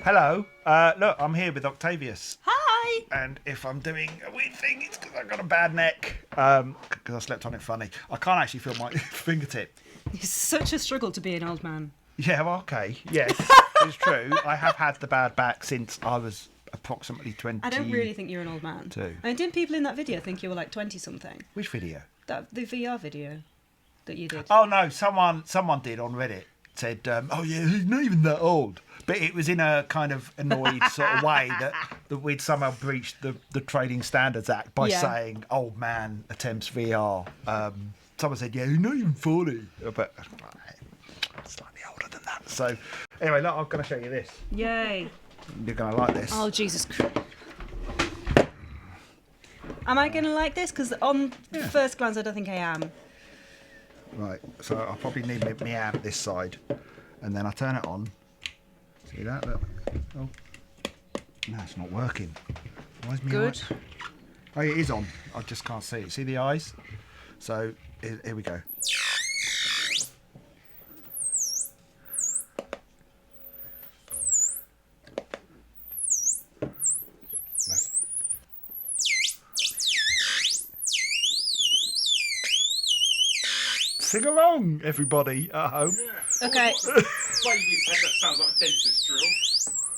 Hello. Look, I'm here with Octav1us. Hi. And if I'm doing a weird thing, it's because I've got a bad neck. Because I slept on it funny. I can't actually feel my fingertip. It's such a struggle to be an old man. Yeah, well, okay. Yes, it's true. I have had the bad back since I was approximately 20. I don't really think you're an old man. And didn't people in that video think you were like 20-something? Which video? The VR video that you did. Oh, no. Someone did on Reddit. Said, oh, yeah, he's not even that old. But it was in a kind of annoyed sort of way that we'd somehow breached the Trading Standards Act by saying, old man attempts VR. Someone said, yeah, he's not even 40. But slightly older than that. So, anyway, look, I'm going to show you this. Yay. You're going to like this. Oh, Jesus Christ. Am I going to like this? Because on first glance, I don't think I am. Right, so I'll probably need my amp this side. And then I turn it on. See that? Look. Oh. No, it's not working. Why is me Good. Oh, it is on. I just can't see it. See the eyes? So, here we go. Sing along, everybody at home. Yeah. Okay. Baby's head, that sounds like a dentist drill.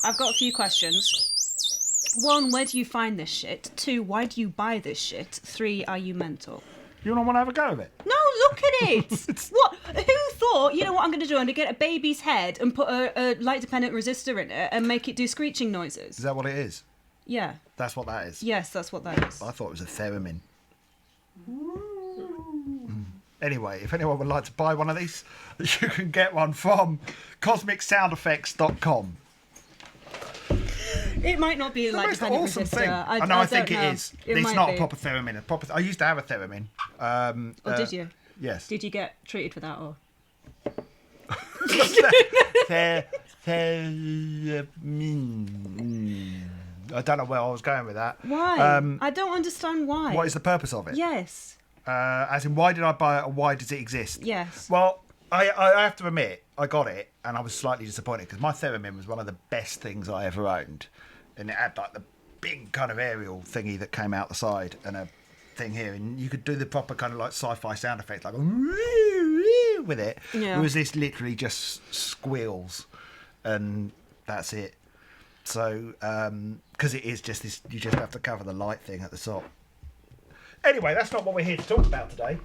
I've got a few questions. 1, where do you find this shit? 2, why do you buy this shit? 3, are you mental? You don't want to have a go of it? No, look at it! What? Who thought, you know what I'm going to do? I'm going to get a baby's head and put a light-dependent resistor in it and make it do screeching noises. Is that what it is? Yeah. That's what that is? Yes, that's what that is. I thought it was a theremin. Anyway, if anyone would like to buy one of these, you can get one from cosmicsoundeffects.com. It might not be a light-dependent awesome resistor. thing. I think it is. It's not a proper theremin. I used to have a theremin. Did you? Yes. Did you get treated for that, or? Theremin. I don't know where I was going with that. Why? I don't understand why. What is the purpose of it? Yes. As in, why did I buy it, or why does it exist? Yes. Well, I have to admit, I got it, and I was slightly disappointed because my theremin was one of the best things I ever owned, and it had like the big kind of aerial thingy that came out the side, and a thing here, and you could do the proper kind of like sci-fi sound effect, like with it. Yeah. It was this literally just squeals, and that's it. So, because it is just this, you just have to cover the light thing at the top. Anyway, that's not what we're here to talk about today.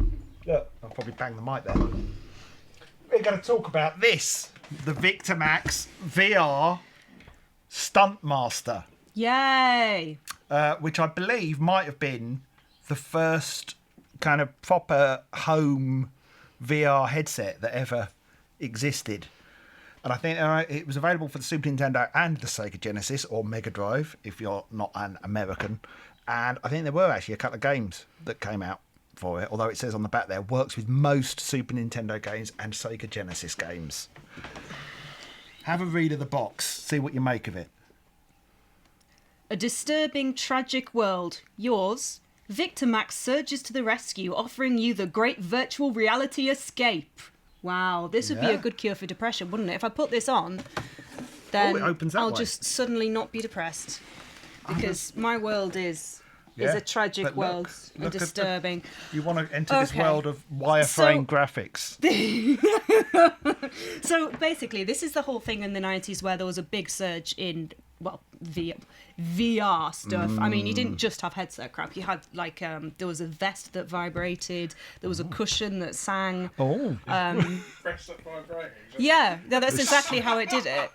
Look, I'll probably bang the mic there. We're going to talk about this, the Victormaxx VR Stuntmaster. Yay! Which I believe might have been the first kind of proper home VR headset that ever existed. And I think it was available for the Super Nintendo and the Sega Genesis, or Mega Drive, if you're not an American. And I think there were actually a couple of games that came out for it, although it says on the back there, works with most Super Nintendo games and Sega Genesis games. Have a read of the box, see what you make of it. A disturbing, tragic world. Yours, Victormaxx surges to the rescue, offering you the great virtual reality escape. Wow, this would be a good cure for depression, wouldn't it? If I put this on, then it opens that I'll way. just suddenly not be depressed. Because my world is a tragic world and disturbing. You want to enter this world of wireframe graphics. So basically, this is the whole thing in the 90s where there was a big surge in, well, VR stuff. I mean, you didn't just have headset crap. You had, like, there was a vest that vibrated. There was a cushion that sang. Oh. Fresh that vibrating. Yeah, that's exactly how it did it.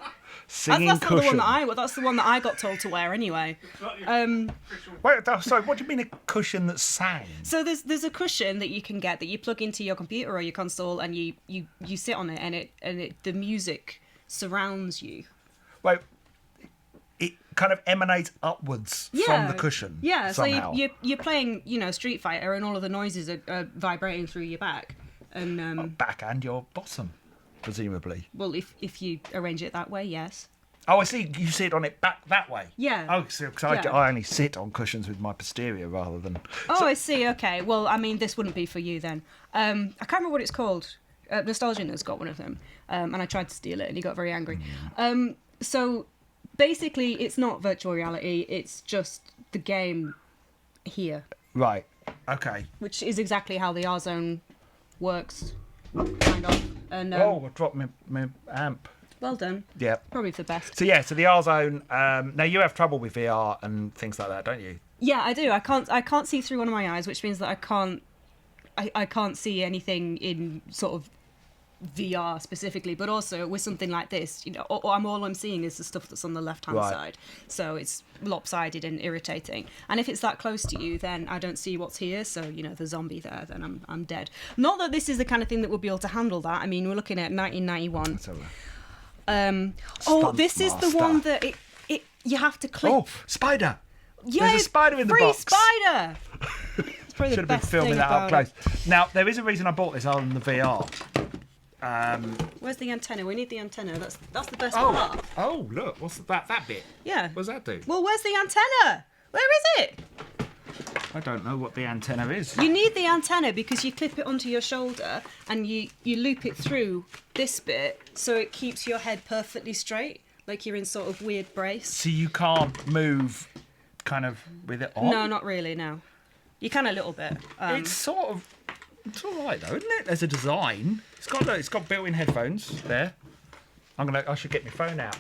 Singing that's cushion. That's the one that I got told to wear anyway. Wait, sorry, what do you mean a cushion that sang? So there's a cushion that you can get that you plug into your computer or your console, and you sit on it, and the music surrounds you. Wait, it kind of emanates upwards from the cushion. Yeah, somehow. so you're playing, Street Fighter, and all of the noises are vibrating through your back, and back and your bottom, presumably. Well, if you arrange it that way, yes. Oh, I see. You sit on it back that way. Yeah. Oh, because I only sit on cushions with my posterior rather than. Oh, I see. Okay. Well, I mean, this wouldn't be for you then. I can't remember what it's called. Nostalgian has got one of them, and I tried to steal it, and he got very angry. So basically, it's not virtual reality. It's just the game here, Right. Okay. which is exactly how the R Zone works, kind of. And I dropped my amp. well done. Yeah. Probably for the best. So yeah, so the R Zone. Now you have trouble with VR and things like that, don't you? Yeah, I do. I can't see through one of my eyes, which means that I can't see anything in sort of VR specifically, but also with something like this, all I'm seeing is the stuff that's on the left hand Right. side, so it's lopsided and irritating. And if it's that close to you, then I don't see what's here. So the zombie there, then I'm dead. Not that this is the kind of thing that will be able to handle that. I mean, we're looking at 1991. Let's have a look. This is the one that it you have to click. Oh, spider! Yeah, There's a spider in the free box. spider. It's probably Should the have been best filming thing that up about close. it. Now there is a reason I bought this other than the VR. Where's the antenna? We need the antenna. That's the best Oh, part. Look, what's that bit? Yeah. What does that do? Well, where's the antenna? Where is it? I don't know what the antenna is. You need the antenna because you clip it onto your shoulder and you loop it through this bit so it keeps your head perfectly straight, like you're in sort of weird brace. So you can't move kind of with it on? No, not really, no. You can a little bit. It's all right though, isn't it? There's a design. It's got built-in headphones there. I should get my phone out.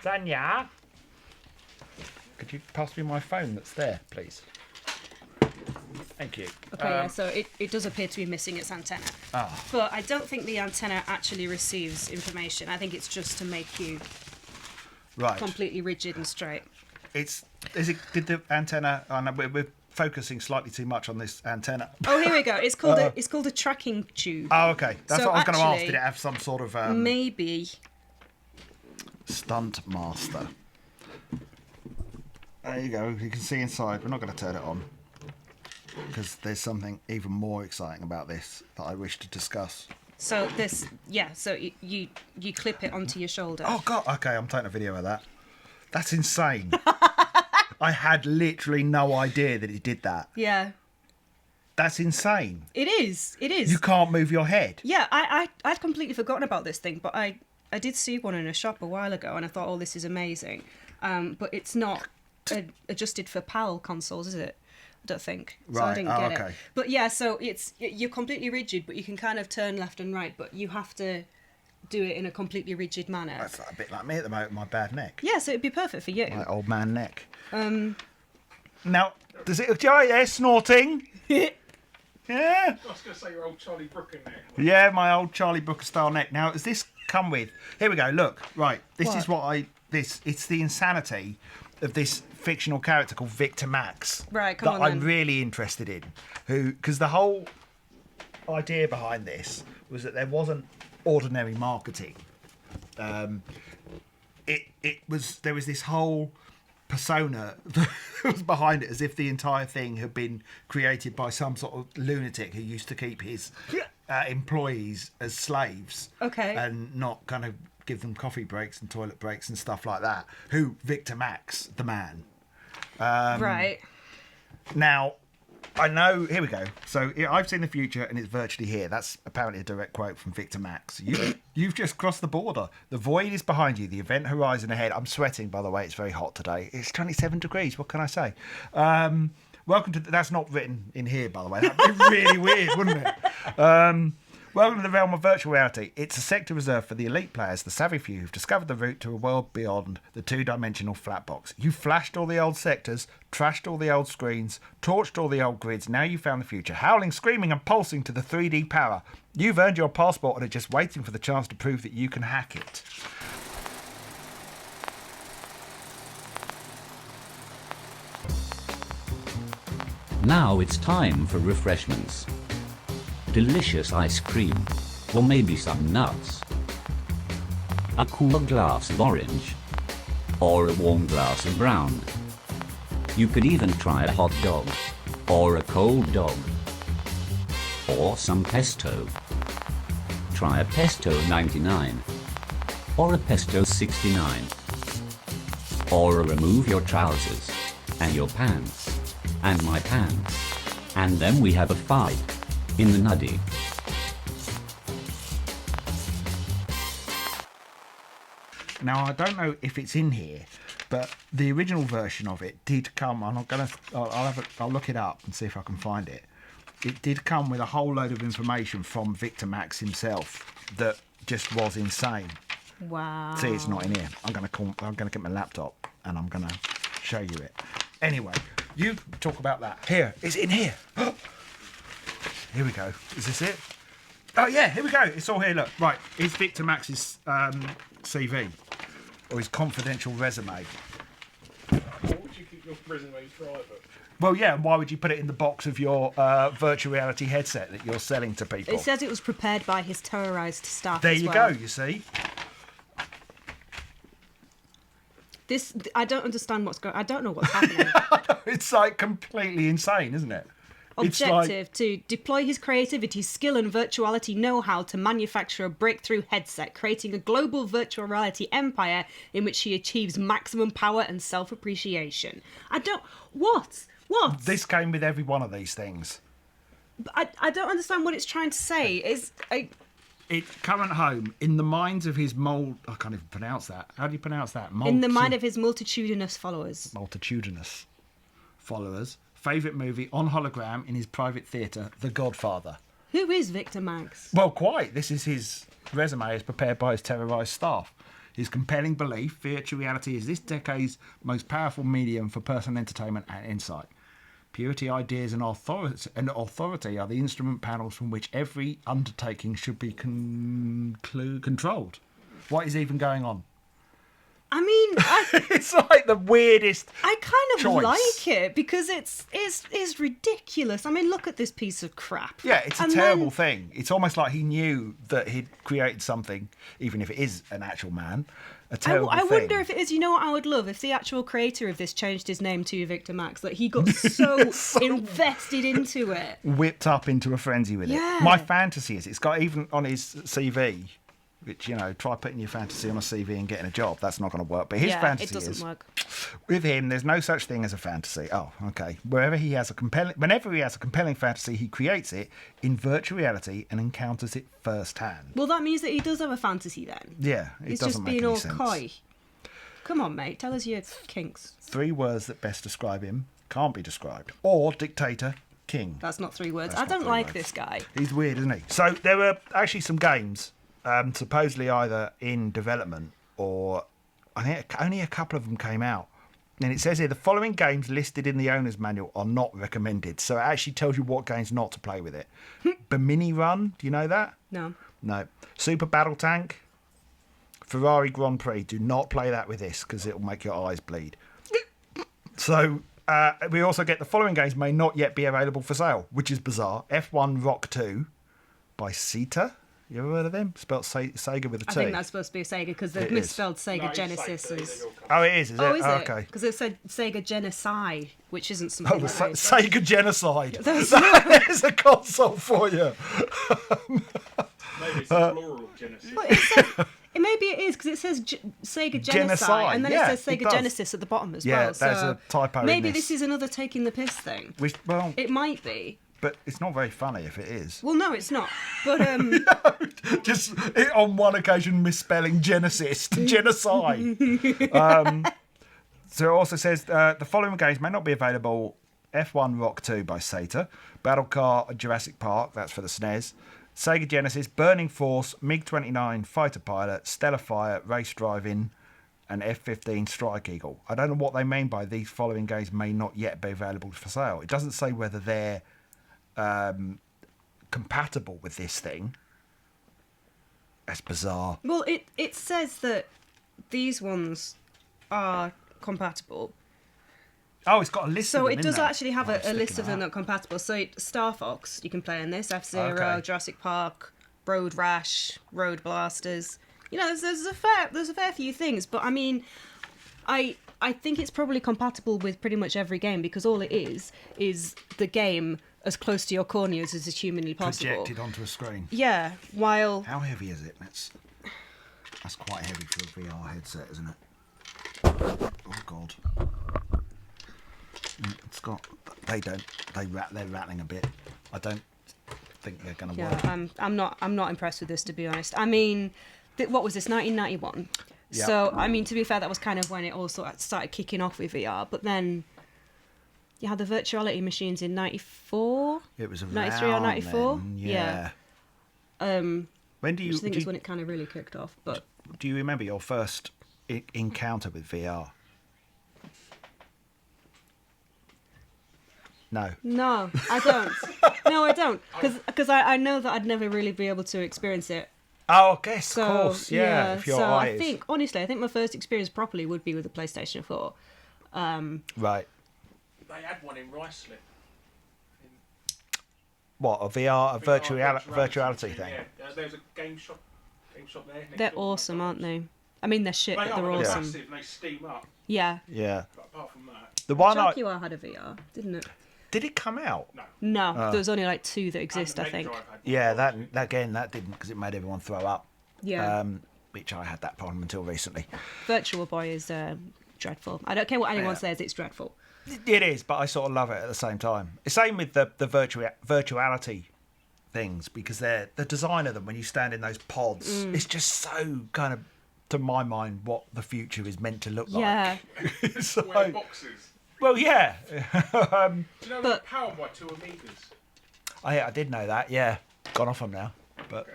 Zanya, could you pass me my phone that's there, please? Thank you. Okay, yeah, so it does appear to be missing its antenna. Ah. But I don't think the antenna actually receives information. I think it's just to make you Right. completely rigid and straight. Did the antenna? Oh, no, we're focusing slightly too much on this antenna. Oh, here we go. It's called a tracking tube. Oh, okay. That's So what I was going to ask. actually, Did it have some sort of Maybe. Stuntmaster? There you go. You can see inside. We're not going to turn it on because there's something even more exciting about this that I wish to discuss. So this, yeah. So you clip it onto your shoulder. Oh God! Okay, I'm taking a video of that. That's insane. I had literally no idea that it did that. Yeah. That's insane. It is. It is. You can't move your head. Yeah, I'd completely forgotten about this thing, but I did see one in a shop a while ago, and I thought, oh, this is amazing. But it's not adjusted for PAL consoles, is it? I don't think. So I Right, didn't get okay. it. But yeah, so you're completely rigid, but you can kind of turn left and right, but you have to do it in a completely rigid manner. That's a bit like me at the moment, my bad neck. Yeah, so it'd be perfect for you. My old man neck. Now, does it... Yeah, snorting. Yeah. I was going to say your old Charlie Brooker there. Yeah, my old Charlie Brooker style neck. Now, does this come with... Here we go, look. Right, this What? is what it's the insanity of this fictional character called Victormaxx. Right, come that on I'm then. really interested in. Because the whole idea behind this was that there wasn't ordinary marketing. There was this whole persona that was behind it, as if the entire thing had been created by some sort of lunatic who used to keep his employees as slaves. Okay. And not kind of give them coffee breaks and toilet breaks and stuff like that. Who Victormaxx, the man. Right. Now, I know. Here we go. So I've seen the future, and it's virtually here. That's apparently a direct quote from Victormaxx. You've just crossed the border. The void is behind you. The event horizon ahead. I'm sweating, by the way. It's very hot today. It's 27 degrees. What can I say? Welcome to. That's not written in here, by the way. That'd be really weird, wouldn't it? Welcome to the realm of virtual reality. It's a sector reserved for the elite players, the savvy few who've discovered the route to a world beyond the two-dimensional flat box. You flashed all the old sectors, trashed all the old screens, torched all the old grids. Now you've found the future, howling, screaming and pulsing to the 3D power. You've earned your passport and are just waiting for the chance to prove that you can hack it. Now it's time for refreshments. Delicious ice cream, or maybe some nuts. A cool glass of orange, or a warm glass of brown. You could even try a hot dog, or a cold dog, or some pesto. Try a pesto 99, or a pesto 69, or remove your trousers, and your pants, and my pants, and then we have a fight. In the nuddy. Now, I don't know if it's in here, But the original version of it did come. I'll look it up and see if I can find it. It did come with a whole load of information from Victormaxx himself that just was insane. Wow. See, it's not in here. I'm gonna get my laptop and I'm gonna show you it. Anyway, you talk about that. Here, it's in here. Here we go. Is this it? Oh yeah, here we go. It's all here. Look, right. It's Victormaxx's CV or his confidential resume. Why would you keep your resume private? Well, yeah. And why would you put it in the box of your virtual reality headset that you're selling to people? It says it was prepared by his terrorised staff. There as you well. go. You see. This, I don't understand what's going. I don't know what's happening. It's like completely insane, isn't it? It's Objective to deploy his creativity, skill, and virtuality know-how to manufacture a breakthrough headset, creating a global virtual reality empire in which he achieves maximum power and self-appreciation. I don't. What? This came with every one of these things. I don't understand what it's trying to say. Its current home in the minds of his I can't even pronounce that. How do you pronounce that? In the mind of his multitudinous followers. Multitudinous followers. Favourite movie on hologram in his private theatre, The Godfather. Who is Victormaxx? Well, quite. This is his resume as prepared by his terrorised staff. His compelling belief, virtual reality is this decade's most powerful medium for personal entertainment and insight. Purity, ideas and authority are the instrument panels from which every undertaking should be controlled. What is even going on? I mean, It's like the weirdest I kind of choice. like it because it's ridiculous. I mean, look at this piece of crap. Yeah, it's a And terrible then- thing. It's almost like he knew that he'd created something, even if it is an actual man, a terrible I thing. wonder if it is. You know what I would love if the actual creator of this changed his name to Victormaxx. That he got so, invested into it. Whipped up into a frenzy with Yeah. it. My fantasy is it's got even on his CV, which, you know, try putting your fantasy on a CV and getting a job. That's not going to work. But his Yeah, fantasy it doesn't is work. with him. There's no such thing as a fantasy. Oh, okay. Whenever he has a compelling fantasy, he creates it in virtual reality and encounters it firsthand. Well, that means that he does have a fantasy then. Yeah, it He's doesn't just make being any all sense. coy. Come on, mate. Tell us your kinks. 3 words that best describe him can't be described. Or dictator, king. That's not 3 words. That's I not don't 3 like words. this guy. He's weird, isn't he? So there were actually some games, supposedly either in development or I think only a couple of them came out. And it says here, the following games listed in the owner's manual are not recommended. So it actually tells you what games not to play with it. Bimini Run, do you know that? No. No. Super Battle Tank, Ferrari Grand Prix. Do not play that with this because it'll make your eyes bleed. So we also get the following games may not yet be available for sale, which is bizarre. F1 Rock 2 by Sega. You ever heard of them? Spelled Sega with a T. I think that's supposed to be a Sega because they've It is. misspelled Sega No, it's Genesis Sega, as. Oh, it is it? Oh, is it? Okay. Because it said Sega Genocide, which isn't Oh, something. the that is. Sega Genocide. That's- That is a console for you. Maybe it's a plural of Genesis. But it says, maybe it is because it says Sega Genocide, Genocide, and then yeah, it says it Sega does. Genesis at the bottom as Yeah, well. there's so a typo in Maybe this. this is another taking the piss thing. Well, It might be. but it's not very funny if it is. Well, no, it's not. But Just on one occasion misspelling Genesis to genocide. So it also says the following games may not be available: F1 Rock 2 by Sega, Battle Car Jurassic Park, that's for the SNES, Sega Genesis, Burning Force, MiG-29 Fighter Pilot, Stellar Fire, Race Driving, and F-15 Strike Eagle. I don't know what they mean by these following games may not yet be available for sale. It doesn't say whether they're compatible with this thing. That's bizarre. well, it says that these ones are compatible. Oh, it's got a list of So them, it in does there. actually have Oh, a list sticking of them that. that are compatible. So Star Fox, you can play in this. F-Zero, Okay. Jurassic Park, Road Rash, Road Blasters. You know, there's a fair few things. But I mean, I think it's probably compatible with pretty much every game because all it is the game as close to your corneas as is humanly possible. Projected onto a screen. Yeah, while How heavy is it? That's quite heavy for a VR headset, isn't it? Oh God. It's got. They're rattling a bit. I don't think they're going to work. yeah, I'm not impressed with this, to be honest. I mean, what was this, 1991? Yeah. So, I mean, to be fair, that was kind of when it all sort of started kicking off with VR. But then you had the virtuality machines in 94? It was around 93 or 94? then, Yeah. When do you, Which I think do, is when it kind of really kicked off. But do you remember your first encounter with VR? No. no, I don't. No, I don't. Because I know that I'd never really be able to experience it. Oh, I guess, So, of course, yeah. If your so eyes. I think, honestly, I think my first experience properly would be with the PlayStation 4. Right. They had one in Ruislip. What, a VR, a virtuality thing? Yeah, there's a game shop there. next They're door. awesome, aren't they? I mean, they're shit, They but are, they're they're awesome. massive and they steam up. Yeah. Yeah. But apart from that, The one I... Jaguar had a VR, didn't it? Did it come out? no. No, there was only like 2 that exist, And I the Mega think. Drive had one. Yeah, that didn't, because it made everyone throw up. Yeah. Which I had that problem until recently. Virtual Boy is dreadful. I don't care what anyone Yeah. says, it's dreadful. It is, but I sort of love it at the same time. Same with the virtuality things, because they're the design of them when you stand in those pods. It's just so kind of, to my mind, what the future is meant to look Yeah. like. So, Wear boxes. well, yeah. Do you know But- they're powered by 2 Amigas? I did know that. Yeah, gone off them now, but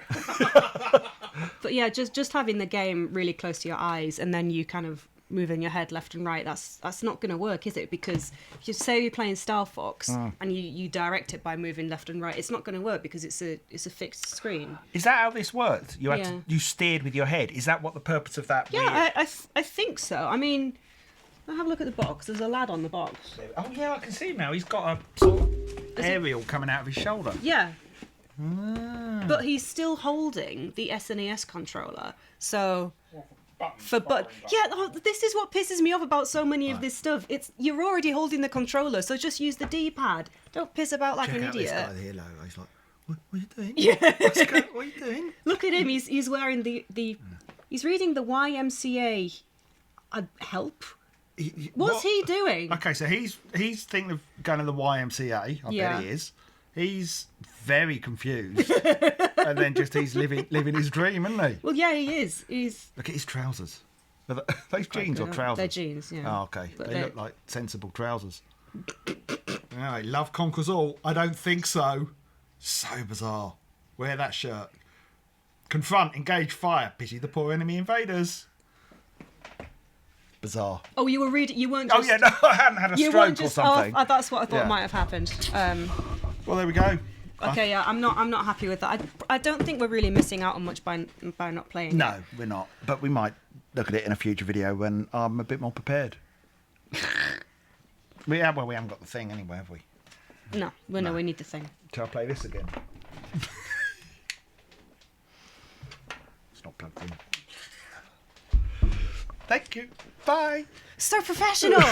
But yeah, just having the game really close to your eyes and then you kind of moving your head left and right, that's not going to work, is it? Because if you say you're playing Star Fox and you direct it by moving left and right, it's not going to work because it's a fixed screen. is that how this worked? You had Yeah. you steered with your head. Is that what the purpose of that? Yeah, I think so. I mean, I'll have a look at the box. There's a lad on the box. Oh yeah, I can see him now. He's got a sort of aerial coming out of his shoulder. Yeah. But he's still holding the SNES controller. So this is what pisses me off about so many of this stuff. It's you're already holding the controller, so just use the D-pad. Don't piss about like an idiot. here, low. He's like, what are you doing? Yeah. What are you doing? Look at him. He's wearing the he's reading the YMCA help. What's he doing? Okay, so he's thinking of going to the YMCA. I Yeah. bet he is. He's very confused, and then just he's living his dream, isn't he? Well, yeah, he is. He's Look at his trousers. Are those jeans or trousers? They're jeans. Yeah. Oh, okay. But They they're- look like sensible trousers. Yeah, love conquers all. I don't think so. So bizarre. Wear that shirt. Confront, engage, fire. Pity the poor enemy invaders. Bizarre. Oh, you were reading. You weren't. Oh Just, yeah, no, I hadn't had a You stroke weren't or just something. off. That's what I thought Yeah. might have happened. Well, there we go. Okay, yeah, I'm not happy with that. I don't think we're really missing out on much by not playing. No, we're not. But we might look at it in a future video when I'm a bit more prepared. We haven't got the thing anyway, have we? It. No, we need the thing. Shall I play this again? It's not plugged in. Thank you. Bye. So professional.